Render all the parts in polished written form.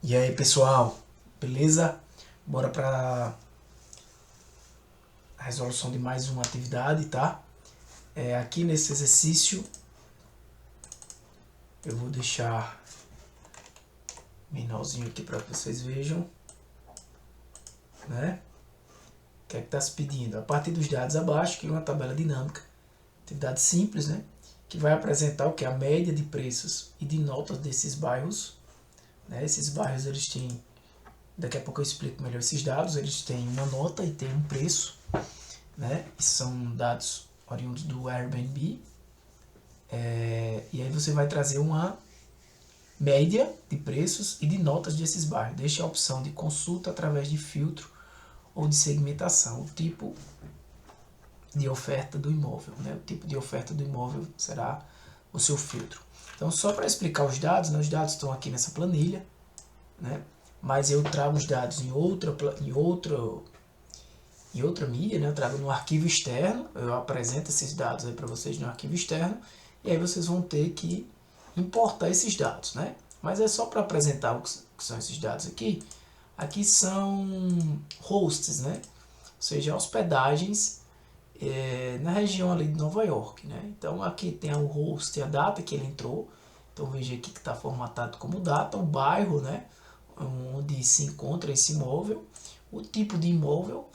E aí, pessoal, beleza? Bora para a resolução de mais uma atividade, tá? Aqui nesse exercício eu vou deixar menorzinho aqui para que vocês vejam, né? O que é que está se pedindo? A partir dos dados abaixo, cria uma tabela dinâmica, atividade simples, né? Que vai apresentar o que? A média de preços e de notas desses bairros, né? Esses bairros, eles têm, daqui a pouco eu explico melhor esses dados, eles têm uma nota e têm um preço, né? E são dados oriundos do Airbnb. E aí você vai trazer uma média de preços e de notas desses bairros. Deixe a opção de consulta através de filtro ou de segmentação. O tipo de oferta do imóvel, né? O tipo de oferta do imóvel será o seu filtro. Então, só para explicar os dados, né? Os dados estão aqui nessa planilha, né? Mas eu trago os dados em outra mídia, né? Eu trago no arquivo externo, eu apresento esses dados aí para vocês no arquivo externo, e aí vocês vão ter que importar esses dados, né? Mas é só para apresentar o que são esses dados aqui. Aqui são hosts, né? Ou seja, hospedagens na região ali de Nova York, né? Então aqui tem o host, a data que ele entrou. Então veja aqui que está formatado como data, o bairro, né? Onde se encontra esse imóvel, o tipo de imóvel,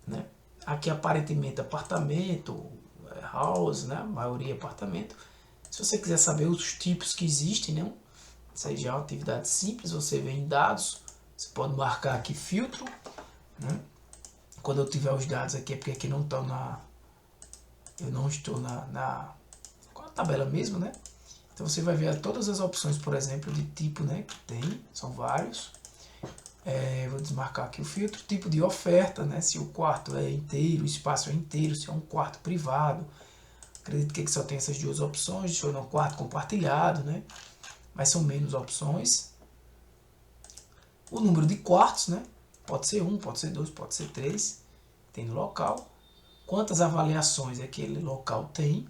né? Aqui aparentemente apartamento, house, né? A maioria é apartamento. Se você quiser saber os tipos que existem, né? Isso aí já é uma atividade simples, você vem em dados, você pode marcar aqui filtro, né? Quando eu tiver os dados aqui é porque aqui não estão eu não estou com a tabela mesmo, né? Então você vai ver todas as opções, por exemplo, de tipo, né? Que tem, são vários. Vou desmarcar aqui o filtro, tipo de oferta, né? Se o quarto é inteiro, o espaço é inteiro, se é um quarto privado. Acredito que só tem essas duas opções, se for um quarto compartilhado, né? Mas são menos opções. O número de quartos, né? Pode ser um, pode ser dois, pode ser três. Tem no local. Quantas avaliações aquele local tem,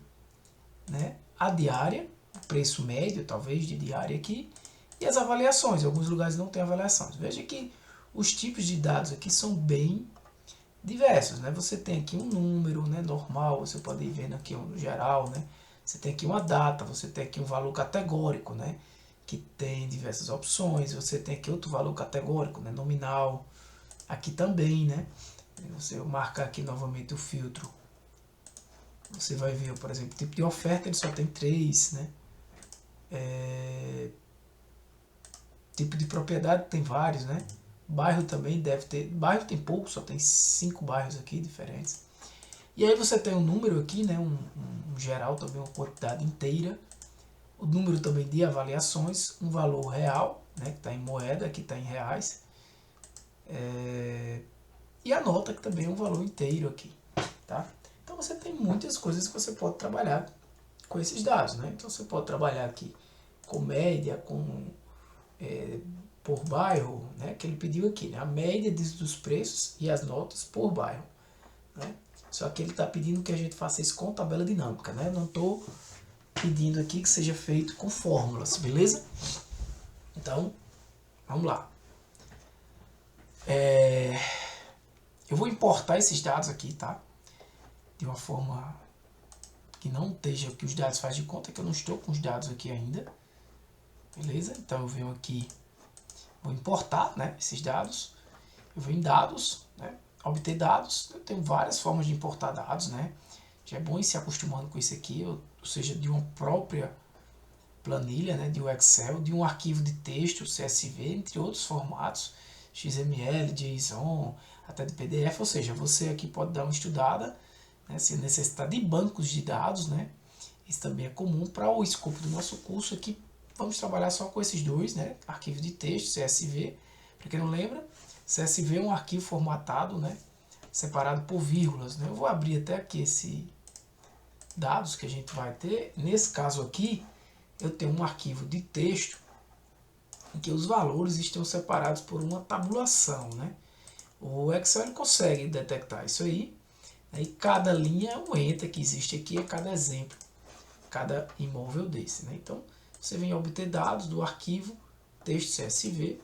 né? A diária, o preço médio, talvez, de diária aqui. E as avaliações. Em alguns lugares não tem avaliações. Veja que os tipos de dados aqui são bem diversos, né? Você tem aqui um número, né, normal, você pode ir vendo aqui no geral, né? Você tem aqui uma data, você tem aqui um valor categórico, né, que tem diversas opções. Você tem aqui outro valor categórico, né, nominal. Aqui também, né? Você marcar aqui novamente o filtro, você vai ver, por exemplo, tipo de oferta ele só tem três, né? Tipo de propriedade tem vários, né? Bairro também deve ter. Bairro tem pouco, só tem 5 bairros aqui diferentes. E aí você tem um número aqui, né? Um geral também, uma quantidade inteira. O número também de avaliações, um valor real, né? Que está em moeda, que está em reais. E a nota, que também é um valor inteiro aqui, tá? Então você tem muitas coisas que você pode trabalhar com esses dados, né? Então você pode trabalhar aqui com média, com por bairro, né, que ele pediu aqui, né, a média dos preços e as notas por bairro, né? Só que ele está pedindo que a gente faça isso com tabela dinâmica, né? Não estou pedindo aqui que seja feito com fórmulas, beleza? Então, vamos lá. Eu vou importar esses dados aqui, tá? De uma forma que não esteja que os dados faz de conta que eu não estou com os dados aqui ainda, beleza? Então eu venho aqui, vou importar, né, esses dados. Eu vou em dados, né, obter dados. Eu tenho várias formas de importar dados, né? Já é bom ir se acostumando com isso aqui, ou seja, de uma própria planilha, né, de um Excel, de um arquivo de texto, CSV, entre outros formatos, XML, JSON, até de PDF. Ou seja, você aqui pode dar uma estudada, né, se necessitar de bancos de dados, né? Isso também é comum para o escopo do nosso curso aqui. Vamos trabalhar só com esses dois, né? Arquivo de texto, CSV. Para quem não lembra, CSV é um arquivo formatado, né? Separado por vírgulas, né? Eu vou abrir até aqui esse dados que a gente vai ter. Nesse caso aqui, eu tenho um arquivo de texto em que os valores estão separados por uma tabulação, né? O Excel ele consegue detectar isso aí, né? E cada linha é um enter que existe aqui, é cada exemplo, cada imóvel desse, né? Então, você vem obter dados do arquivo texto CSV,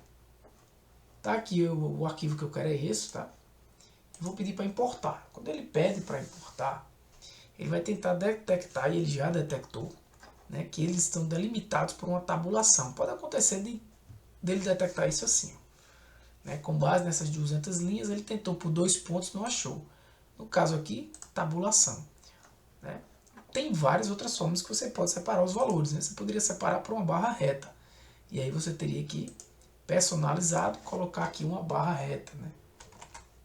Tá aqui o arquivo que eu quero é esse, tá? Vou pedir para importar. Quando ele pede para importar, ele vai tentar detectar, e ele já detectou, né, que eles estão delimitados por uma tabulação. Pode acontecer dele detectar isso assim, ó, né? Com base nessas 200 linhas, ele tentou por 2 pontos, não achou. No caso aqui, tabulação, né? Tem várias outras formas que você pode separar os valores, né? Você poderia separar por uma barra reta, e aí você teria que, personalizado, colocar aqui uma barra reta, né?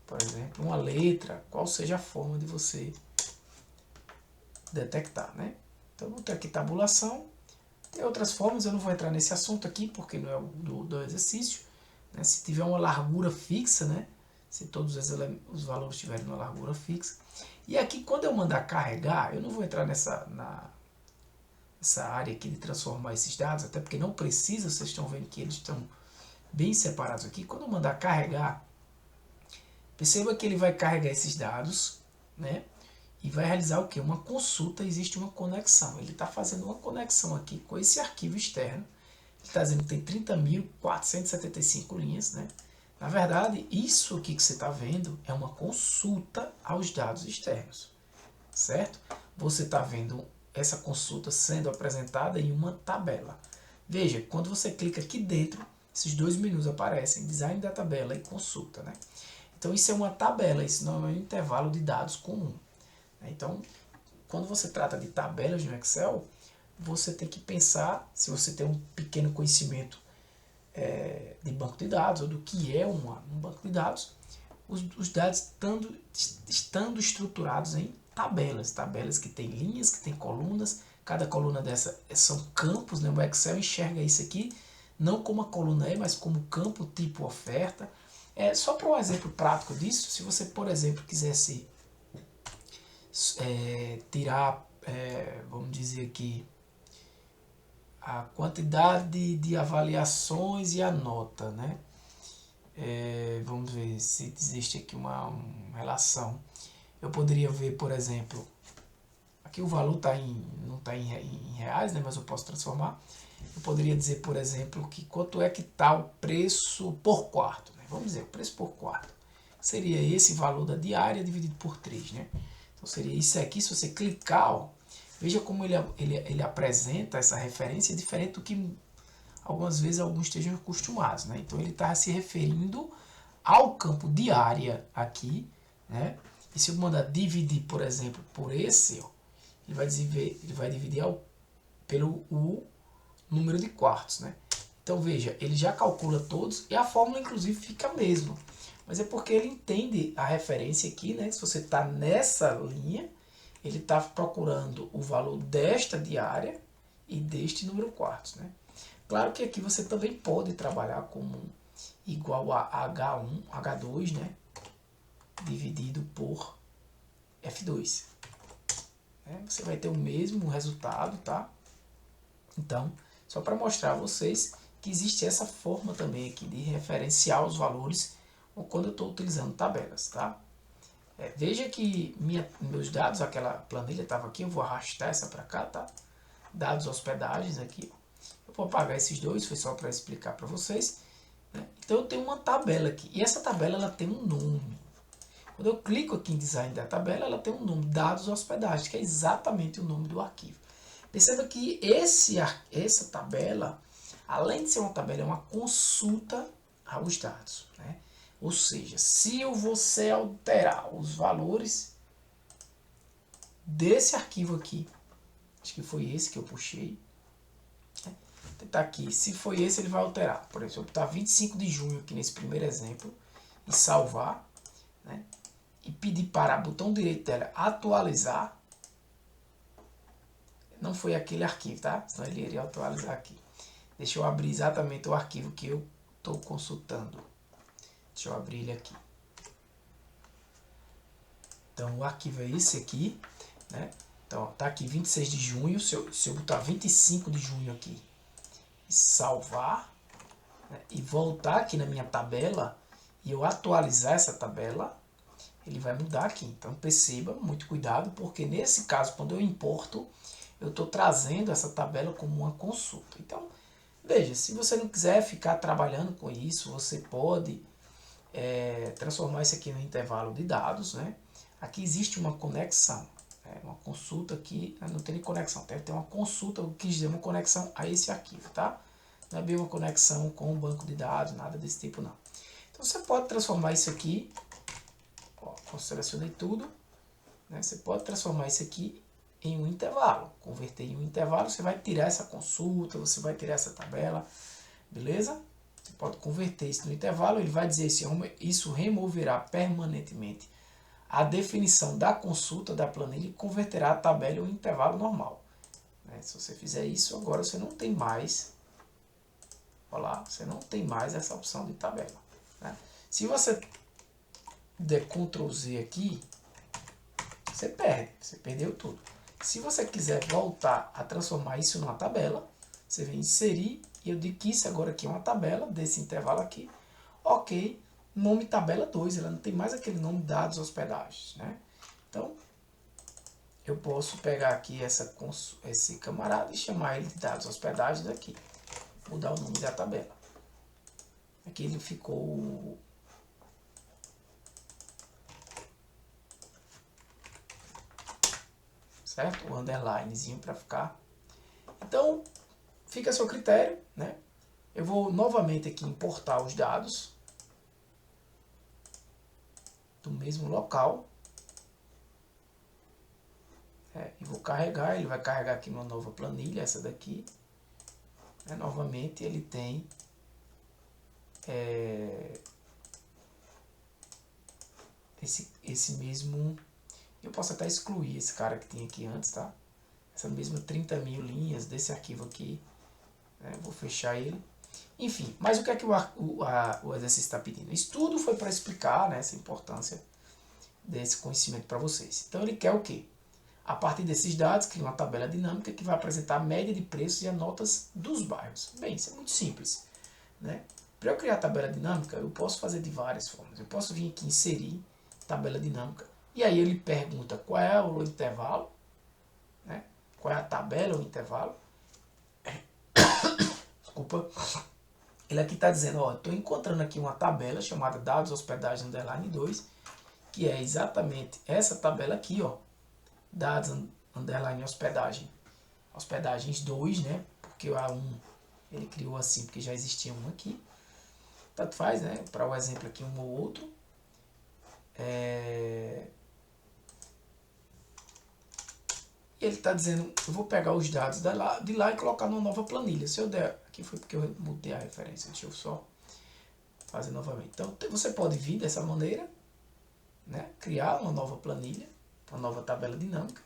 Por exemplo, uma letra, qual seja a forma de você detectar, né? Então, vou ter aqui tabulação. Tem outras formas, eu não vou entrar nesse assunto aqui, porque não é o do exercício, né? Se tiver uma largura fixa, né? Se todos os valores tiverem uma largura fixa. E aqui, quando eu mandar carregar, eu não vou entrar nessa área aqui de transformar esses dados, até porque não precisa, vocês estão vendo que eles estão bem separados aqui. Quando eu mandar carregar, perceba que ele vai carregar esses dados, né? E vai realizar o que? Uma consulta, existe uma conexão. Ele está fazendo uma conexão aqui com esse arquivo externo. Ele está dizendo que tem 30.475 linhas, né? Na verdade, isso aqui que você está vendo é uma consulta aos dados externos, certo? Você está vendo essa consulta sendo apresentada em uma tabela. Veja, quando você clica aqui dentro, esses dois menus aparecem, design da tabela e consulta, né? Então isso é uma tabela, isso não é um intervalo de dados comum. Então, quando você trata de tabelas no Excel, você tem que pensar, se você tem um pequeno conhecimento de banco de dados, ou do que é um banco de dados, os dados estando estruturados em tabelas que tem linhas, que tem colunas, cada coluna dessa são campos, né? O Excel enxerga isso aqui, não como a coluna é, mas como campo tipo oferta. Só para um exemplo prático disso, se você, por exemplo, quisesse tirar, vamos dizer aqui, a quantidade de avaliações e a nota, né? Vamos ver se existe aqui uma relação. Eu poderia ver, por exemplo, aqui o valor não está em reais, né? Mas eu posso transformar. Eu poderia dizer, por exemplo, que quanto é que está o preço por quarto, né? Vamos dizer, o preço por quarto seria esse valor da diária dividido por 3, né? Então seria isso aqui. Se você clicar, ó, veja como ele apresenta essa referência diferente do que algumas vezes alguns estejam acostumados, né? Então ele está se referindo ao campo diária aqui, né? E se eu mandar dividir, por exemplo, por esse, ó, ele vai dividir pelo o número de quartos, né? Então veja, ele já calcula todos e a fórmula inclusive fica a mesma. Mas é porque ele entende a referência aqui, né? Se você está nessa linha, ele está procurando o valor desta diária e deste número de quartos, né? Claro que aqui você também pode trabalhar como igual a H1, H2, né? Dividido por F2. Você vai ter o mesmo resultado, tá? Então, só para mostrar a vocês que existe essa forma também aqui de referenciar os valores quando eu estou utilizando tabelas, tá? Veja que meus dados, aquela planilha estava aqui, eu vou arrastar essa para cá, tá? Dados hospedagens aqui. Eu vou apagar esses dois, foi só para explicar para vocês, né? Então eu tenho uma tabela aqui, e essa tabela ela tem um nome. Quando eu clico aqui em design da tabela, ela tem um nome, dados hospedagens, que é exatamente o nome do arquivo. Perceba que essa tabela, além de ser uma tabela, é uma consulta aos dados, né? Ou seja, se você alterar os valores desse arquivo aqui, acho que foi esse que eu puxei, né? Tentar aqui, se foi esse, ele vai alterar. Por exemplo, eu botar 25 de junho aqui nesse primeiro exemplo e salvar, né? E pedir para o botão direito dela atualizar. Não foi aquele arquivo, tá? Senão ele iria atualizar aqui. Deixa eu abrir exatamente o arquivo que eu estou consultando. Deixa eu abrir ele aqui. Então o arquivo é esse aqui, né? Então tá aqui 26 de junho. Se eu botar 25 de junho aqui e salvar, né? E voltar aqui na minha tabela e eu atualizar essa tabela, ele vai mudar aqui. Então perceba, muito cuidado, porque nesse caso, quando eu importo, eu estou trazendo essa tabela como uma consulta. Então, Veja, se você não quiser ficar trabalhando com isso, você pode transformar isso aqui no intervalo de dados, né? Aqui existe uma conexão, uma consulta aqui, não tem nem conexão, deve ter uma consulta, eu quis dizer uma conexão a esse arquivo, tá? Não é bem uma conexão com o banco de dados, nada desse tipo não. Então você pode transformar isso aqui, ó, eu selecionei tudo, né? Você pode transformar isso aqui em um intervalo, converter em um intervalo, você vai tirar essa consulta, você vai tirar essa tabela, beleza? Você pode converter isso no intervalo, ele vai dizer se isso removerá permanentemente a definição da consulta da planilha e converterá a tabela em um intervalo normal. Se você fizer isso, agora você não tem mais, olha lá, você não tem mais essa opção de tabela. Se você der Ctrl Z aqui, você perdeu tudo. Se você quiser voltar a transformar isso numa tabela, você vem inserir, e eu digo que isso agora aqui é uma tabela, desse intervalo aqui, ok, nome tabela 2, ela não tem mais aquele nome dados hospedagens, né? Então, eu posso pegar aqui esse camarada e chamar ele de dados hospedagens aqui, mudar o nome da tabela. Aqui ele ficou... certo? O underlinezinho para ficar. Então, fica a seu critério, né? Eu vou novamente aqui importar os dados do mesmo local. E vou carregar, ele vai carregar aqui uma nova planilha, essa daqui. Novamente ele tem esse mesmo... Eu posso até excluir esse cara que tinha aqui antes, tá? Essa mesma 30.000 linhas desse arquivo aqui. Vou fechar ele. Enfim, mas o que é que o exercício está pedindo? Isso tudo foi para explicar, né, essa importância desse conhecimento para vocês. Então ele quer o quê? A partir desses dados, cria uma tabela dinâmica que vai apresentar a média de preços e as notas dos bairros. Bem, isso é muito simples, né? Para eu criar a tabela dinâmica, eu posso fazer de várias formas. Eu posso vir aqui inserir tabela dinâmica. E aí ele pergunta qual é o intervalo, né? Qual é a tabela ou intervalo. Desculpa. Ele aqui está dizendo, ó, estou encontrando aqui uma tabela chamada dados hospedagem underline 2, que é exatamente essa tabela aqui, ó, dados underline hospedagens 2, né? Porque o A1 ele criou assim porque já existia um aqui. Tanto faz, né? Para o exemplo aqui um ou outro. Ele está dizendo, eu vou pegar os dados de lá e colocar numa nova planilha. Se eu der, aqui foi porque eu mudei a referência, deixa eu só fazer novamente. Então você pode vir dessa maneira, né? Criar uma nova planilha, uma nova tabela dinâmica.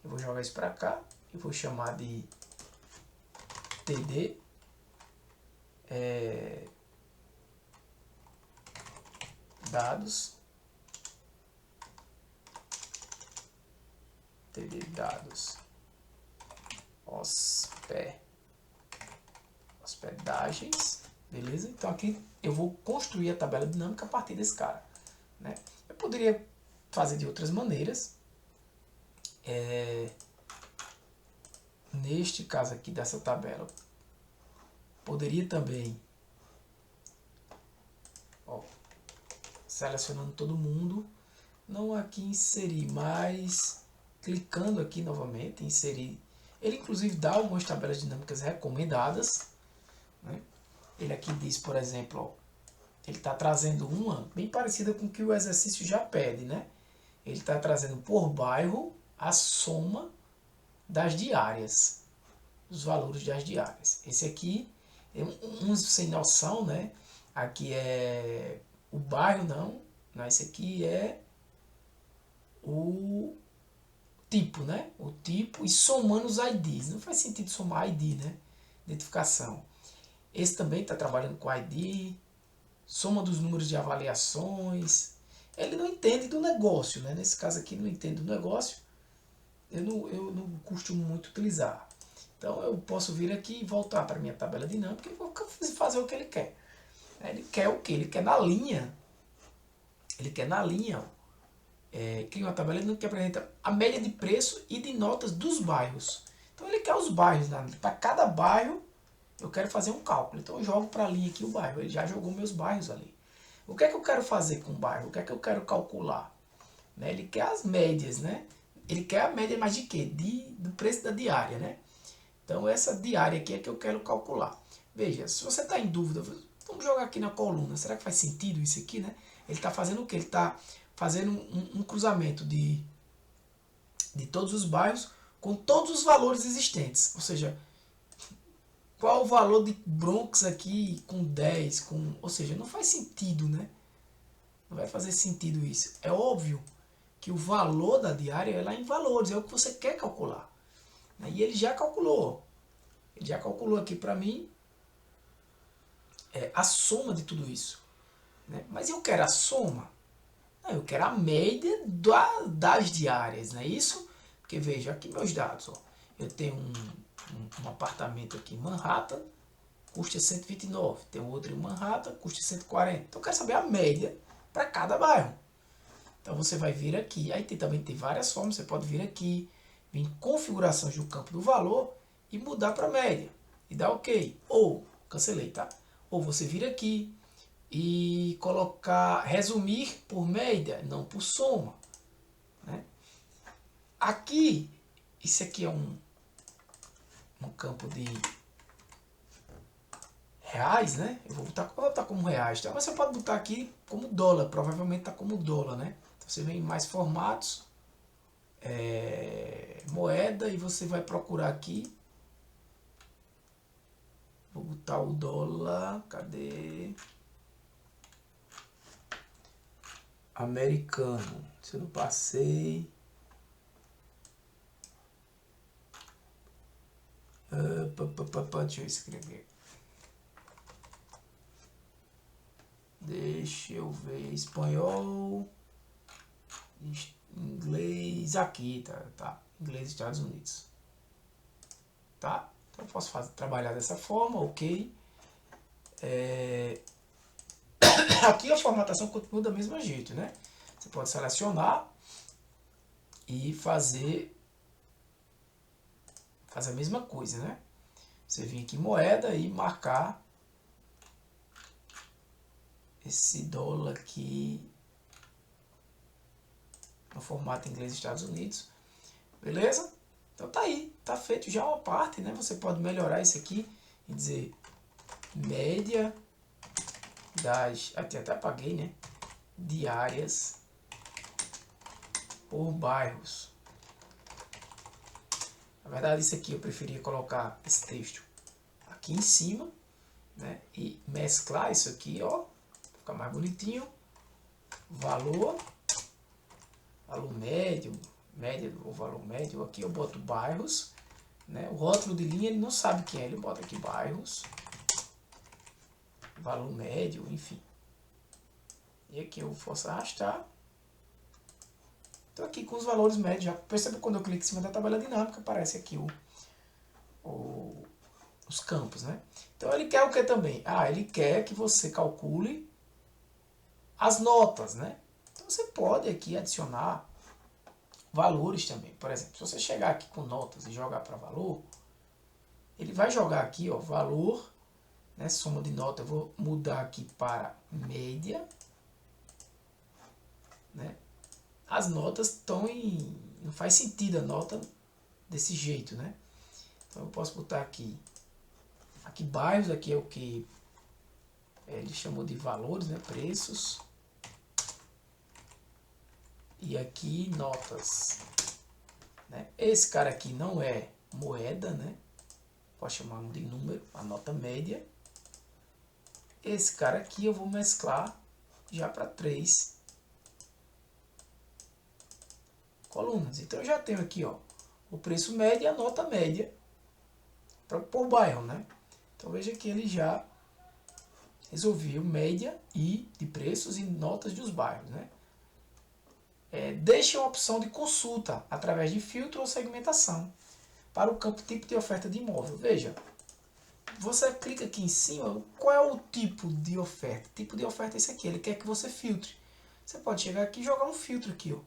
Eu vou jogar isso para cá, eu vou chamar de TD dados, TD dados hospedagens, beleza? Então aqui eu vou construir a tabela dinâmica a partir desse cara, né? Eu poderia fazer de outras maneiras. Neste caso aqui dessa tabela, poderia também, ó, selecionando todo mundo, não aqui inserir, mas clicando aqui novamente, inserir. Ele inclusive dá algumas tabelas dinâmicas recomendadas, né? Ele aqui diz, por exemplo, ó, ele está trazendo uma bem parecida com o que o exercício já pede, né? Ele está trazendo por bairro a soma das diárias, os valores das diárias. Esse aqui é uns sem noção, né? Aqui é o bairro, não. Esse aqui é o tipo, né? O tipo e somando os IDs. Não faz sentido somar ID, né? Identificação. Esse também está trabalhando com ID, soma dos números de avaliações. Ele não entende do negócio, né? Nesse caso aqui, não entende do negócio. Eu não costumo muito utilizar. Então eu posso vir aqui e voltar para a minha tabela dinâmica e vou fazer o que ele quer. Ele quer o que? Ele quer na linha. Ele quer na linha. Cria uma tabela que apresenta a média de preço e de notas dos bairros. Então ele quer os bairros. Para cada bairro Eu quero fazer um cálculo, então eu jogo para ali aqui o bairro. Ele já jogou meus bairros ali. O que é que eu quero fazer com o bairro? O que é que eu quero calcular? Né? Ele quer as médias, né? Ele quer a média mais de quê? Do preço da diária, né? Então essa diária aqui é que eu quero calcular. Veja, se você está em dúvida, vamos jogar aqui na coluna. Será que faz sentido isso aqui, né? Ele está fazendo o quê? Ele está fazendo um cruzamento de todos os bairros com todos os valores existentes. Ou seja, qual o valor de Bronx aqui com 10, ou seja, não faz sentido, né? Não vai fazer sentido isso. É óbvio que o valor da diária é lá em valores, é o que você quer calcular. E ele já calculou. Ele já calculou aqui para mim a soma de tudo isso. Né? Mas eu quero a soma? Não, eu quero a média das diárias, não é isso? Porque veja, aqui meus dados. Ó. Eu tenho um apartamento aqui em Manhattan, custa 129. Tem outro em Manhattan, custa 140. Então eu quero saber a média para cada bairro. Então você vai vir aqui, aí também tem várias formas, você pode vir aqui, vir em configurações do campo do valor e mudar para média. E dar OK. Ou, cancelei, tá? Ou você vir aqui e colocar, resumir por média, não por soma. Né? Aqui, isso aqui é um campo de reais, né? Eu vou botar como reais, tá? Mas você pode botar aqui como dólar, provavelmente está como dólar, né? Então você vem em mais formatos, moeda, e você vai procurar aqui. Vou botar o dólar, cadê? Americano, se eu não passei. Deixa eu escrever. Deixa eu ver. Espanhol. Inglês. Aqui, tá. Inglês Estados Unidos. Tá? Então eu posso trabalhar dessa forma, ok. Aqui a formatação continua do mesmo jeito, né? Você pode selecionar e fazer a mesma coisa, né? Você vem aqui em moeda e marcar esse dólar aqui no formato inglês Estados Unidos. Beleza? Então tá aí, tá feito já uma parte, né? Você pode melhorar isso aqui e dizer média das, até apaguei, né? Diárias por bairros. Na verdade, isso aqui eu preferia colocar esse texto aqui em cima, né? E mesclar isso aqui, ó, ficar mais bonitinho. Valor médio, média ou valor médio. Aqui eu boto bairros, né? O rótulo de linha ele não sabe quem é, ele bota aqui bairros, valor médio, enfim. E aqui eu posso arrastar. Estou aqui com os valores médios. Já percebe quando eu clico em cima da tabela dinâmica, aparece aqui os campos, né? Então ele quer o que também? Ele quer que você calcule as notas, né? Então você pode aqui adicionar valores também. Por exemplo, se você chegar aqui com notas e jogar para valor, ele vai jogar aqui, ó, valor, né? Soma de nota. Eu vou mudar aqui para média, né? As notas estão em... não faz sentido a nota desse jeito, né? Então eu posso botar aqui bairros, aqui é o que ele chamou de valores, né? Preços. E aqui notas, né? Esse cara aqui não é moeda, né? Pode chamar de número, a nota média. Esse cara aqui eu vou mesclar já para 3 colunas. Então eu já tenho aqui, ó, o preço médio e a nota média por bairro, né? Então veja que ele já resolveu média e de preços e notas dos bairros, né? Deixe a opção de consulta através de filtro ou segmentação para o campo tipo de oferta de imóvel. Veja, você clica aqui em cima, qual é o tipo de oferta? Tipo de oferta é esse aqui, ele quer que você filtre. Você pode chegar aqui e jogar um filtro aqui, ó.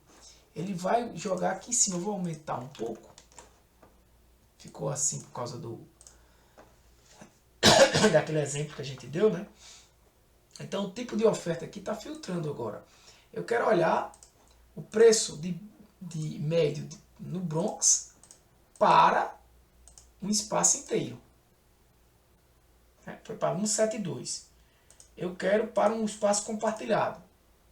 Ele vai jogar aqui em cima, eu vou aumentar um pouco. Ficou assim por causa daquele exemplo que a gente deu, né? Então o tipo de oferta aqui está filtrando agora. Eu quero olhar o preço de médio no Bronx para um espaço inteiro. Foi para 172. Eu quero para um espaço compartilhado.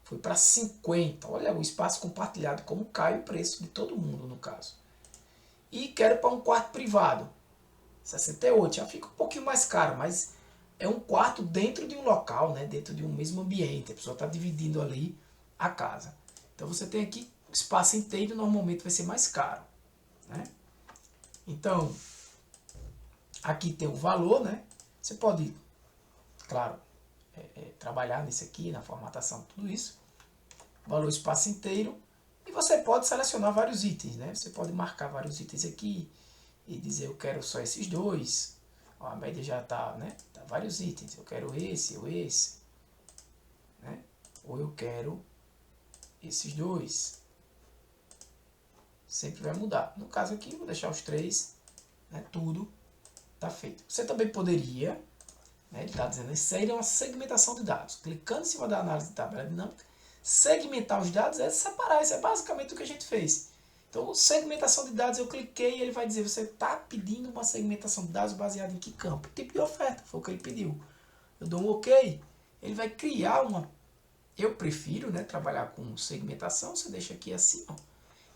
Foi para 50. Olha o espaço compartilhado, como cai o preço de todo mundo no caso. E quero para um quarto privado. 68. Já fica um pouquinho mais caro, mas é um quarto dentro de um local, né? Dentro de um mesmo ambiente. A pessoa está dividindo ali a casa. Então você tem aqui espaço inteiro, normalmente vai ser mais caro, né? Então, aqui tem o valor, né? Você pode, claro, trabalhar nisso aqui, na formatação, tudo isso. Valor espaço inteiro. E você pode selecionar vários itens, né? Você pode marcar vários itens aqui e dizer eu quero só esses dois. Ó, a média já está, né? Tá vários itens. Eu quero esse ou esse, né? Ou eu quero esses dois. Sempre vai mudar. No caso aqui, vou deixar os três, né? Tudo está feito. Você também poderia, né? Ele está dizendo, isso aí é uma segmentação de dados. Clicando em cima da análise de tabela dinâmica, segmentar os dados é separar. Isso é basicamente o que a gente fez. Então, segmentação de dados, eu cliquei e ele vai dizer, você está pedindo uma segmentação de dados baseada em que campo? Tipo de oferta, foi o que ele pediu. Eu dou um OK, ele vai criar uma... Eu prefiro, né, trabalhar com segmentação, você deixa aqui assim, ó.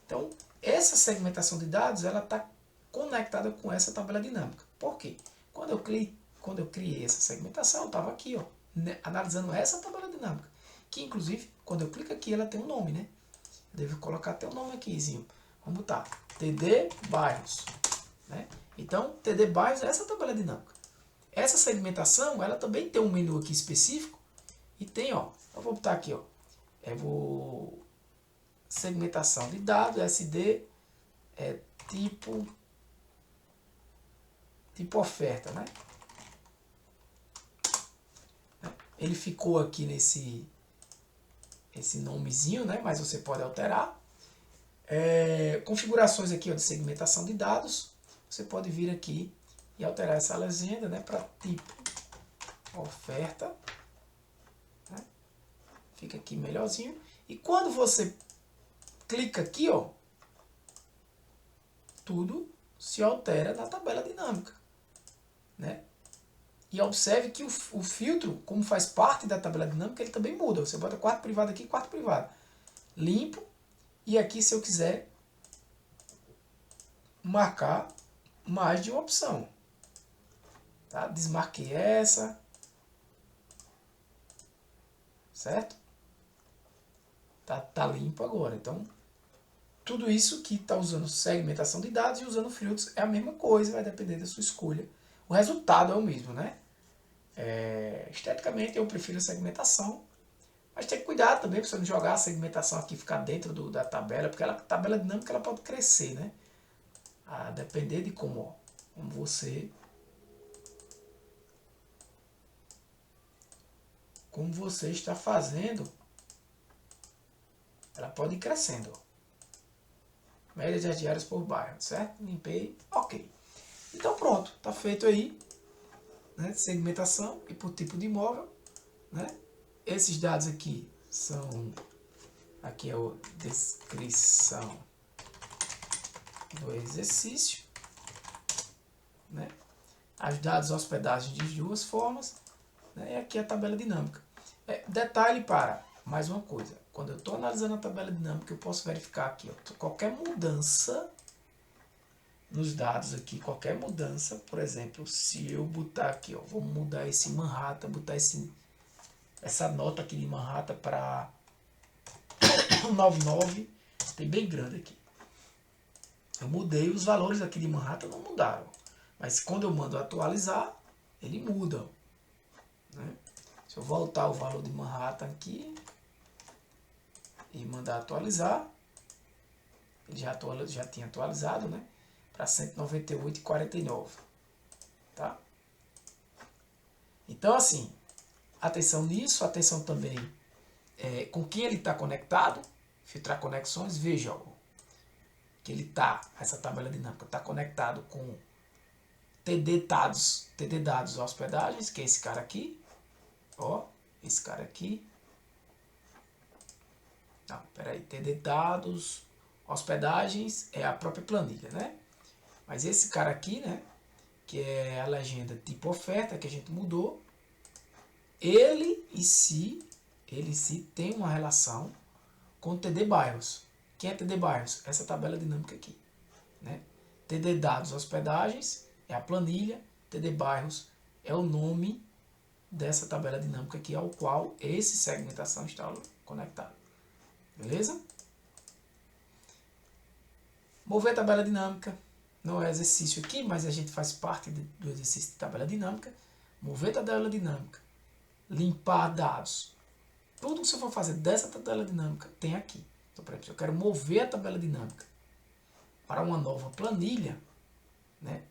Então, essa segmentação de dados, ela está conectada com essa tabela dinâmica. Por quê? Quando eu criei essa segmentação, eu estava aqui, ó, né, analisando essa tabela dinâmica. Que, inclusive, quando eu clico aqui, ela tem um nome, né? Eu devo colocar até o nome aqui, vamos botar TD Bairros, né? Então, TD Bairros é essa tabela dinâmica. Essa segmentação, ela também tem um menu aqui específico e tem, ó, eu vou botar aqui, ó, segmentação de dados, SD, tipo oferta, né? Ele ficou aqui esse nomezinho, né? Mas você pode alterar. Configurações aqui, ó, de segmentação de dados. Você pode vir aqui e alterar essa legenda, né? Para tipo oferta, né? Fica aqui melhorzinho. E quando você clica aqui, ó, tudo se altera na tabela dinâmica, né? E observe que o filtro, como faz parte da tabela dinâmica, ele também muda. Você bota quarto privado aqui, quarto privado. Limpo. E aqui, se eu quiser marcar mais de uma opção. Tá? Desmarquei essa. Certo? Tá limpo agora. Então, tudo isso que está usando segmentação de dados e usando filtros é a mesma coisa, vai depender da sua escolha. O resultado é o mesmo, né? Esteticamente eu prefiro a segmentação, mas tem que cuidar também para você não jogar a segmentação aqui, ficar dentro da tabela, porque a tabela dinâmica ela pode crescer, né? A depender de como você está fazendo, ela pode ir crescendo. Médias diárias por bairro, certo? Limpei, ok. Então pronto, está feito aí, né? Segmentação e por tipo de imóvel, né? Esses dados aqui são, aqui é a descrição do exercício, né? Os dados hospedagem de duas formas, né? E aqui a tabela dinâmica. Detalhe para mais uma coisa, quando eu estou analisando a tabela dinâmica, eu posso verificar aqui, ó, qualquer mudança nos dados aqui, qualquer mudança, por exemplo, se eu botar aqui, ó, vou mudar esse Manhattan, botar essa nota aqui de Manhattan para 99, tem bem grande aqui. Eu mudei, os valores aqui de Manhattan não mudaram, mas quando eu mando atualizar, ele muda, né? Se eu voltar o valor de Manhattan aqui e mandar atualizar, ele já tinha atualizado, né? Para 198,49, tá? Então, assim, atenção nisso, atenção também com quem ele está conectado, filtrar conexões, veja ó, que ele está, essa tabela dinâmica está conectado com TD dados hospedagens, que é esse cara aqui, ó, esse cara aqui. Não, peraí, TD dados hospedagens é a própria planilha, né? Mas esse cara aqui, né, que é a legenda tipo oferta, que a gente mudou, ele em si tem uma relação com o TD bairros. Quem é TD bairros? Essa tabela dinâmica aqui, né? TD dados hospedagens é a planilha, TD bairros é o nome dessa tabela dinâmica aqui, ao qual esse segmentação está conectado. Beleza? Mover tabela dinâmica. Não é exercício aqui, mas a gente faz parte do exercício de tabela dinâmica. Mover tabela dinâmica. Limpar dados. Tudo que você for fazer dessa tabela dinâmica tem aqui. Então, por exemplo, eu quero mover a tabela dinâmica para uma nova planilha, né?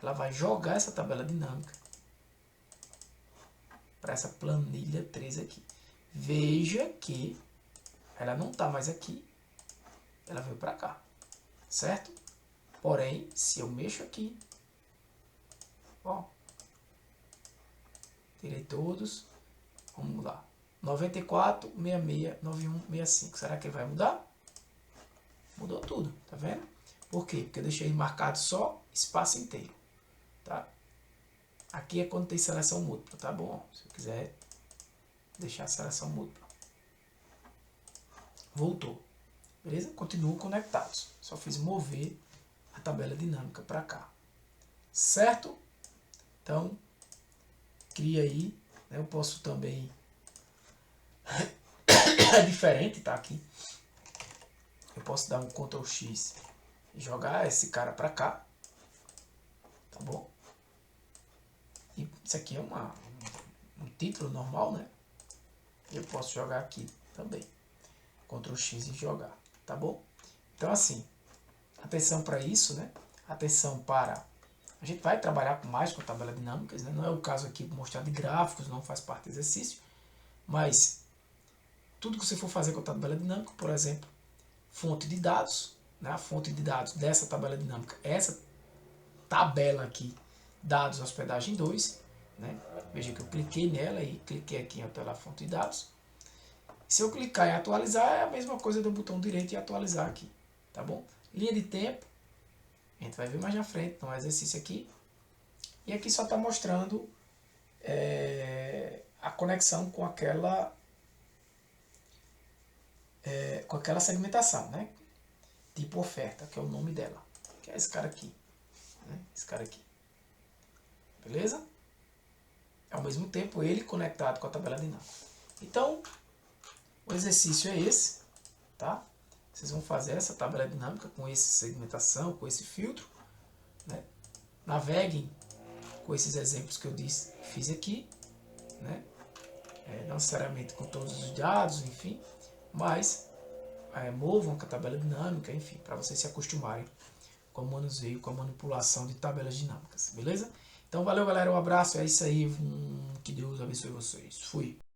Ela vai jogar essa tabela dinâmica para essa planilha 3 aqui. Veja que ela não está mais aqui, ela veio para cá, certo? Porém, se eu mexo aqui, ó, tirei todos, vamos lá, 94, 66, 91, 65, será que vai mudar? Mudou tudo, tá vendo? Por quê? Porque eu deixei marcado só espaço inteiro, tá? Aqui é quando tem seleção múltipla, tá bom? Se eu quiser deixar a seleção múltipla. Voltou. Beleza? Continuam conectados. Só fiz mover a tabela dinâmica para cá. Certo? Então, cria aí. Né? Eu posso também... é diferente, tá? Aqui. Eu posso dar um Ctrl X e jogar esse cara para cá. Tá bom? E isso aqui é um título normal, né? Eu posso jogar aqui também. Ctrl X e jogar, tá bom? Então assim, atenção para isso, né? Atenção para... A gente vai trabalhar mais com tabelas dinâmicas, né? Não é o caso aqui mostrar de gráficos, não faz parte do exercício, mas tudo que você for fazer com a tabela dinâmica, por exemplo, fonte de dados, né? A fonte de dados dessa tabela dinâmica, essa tabela aqui, dados hospedagem 2, né? Veja que eu cliquei nela e cliquei aqui em alterar a fonte de dados. Se eu clicar em atualizar, é a mesma coisa do botão direito e atualizar aqui, tá bom? Linha de tempo, a gente vai ver mais na frente, no exercício aqui. E aqui só está mostrando a conexão com aquela segmentação, né? Tipo oferta, que é o nome dela, que é esse cara aqui, né? Esse cara aqui, beleza? Ao mesmo tempo, ele conectado com a tabela dinâmica. Então, o exercício é esse, tá? Vocês vão fazer essa tabela dinâmica com essa segmentação, com esse filtro, né? Naveguem com esses exemplos que eu fiz aqui, né? Não necessariamente com todos os dados, enfim, mas movam com a tabela dinâmica, enfim, para vocês se acostumarem com o manuseio, com a manipulação de tabelas dinâmicas, beleza? Então valeu galera, um abraço, é isso aí, que Deus abençoe vocês, fui!